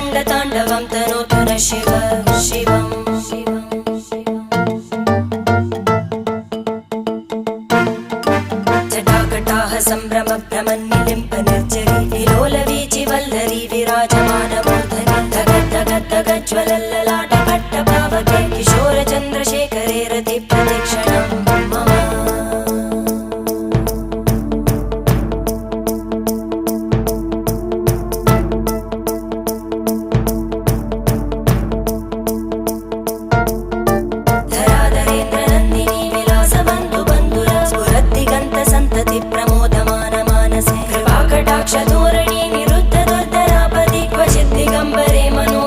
रङ्गताण्डवं तनोतु न शिव शिवम् जटाकटाः सम्भ्रमभ्रमन्निलिम्प निर्जरी विलोलवीचि वल्लरी विराजमानमूर्धनि धगज्ज्वलल्ललाटपट्टपावके किशोरचन्द्रशेखरे रतिप्रतिक्षणं मम धराधरेन्द्रनन्दिनी विलासबन्धुबन्धुरा स्फुरद्दिगन्तसन्तति प्रमोदमान मानसे कृपाकटाक्षधोरणी निरुद्धदुर्धरापदि क्वचिद्दिगम्बरे मनो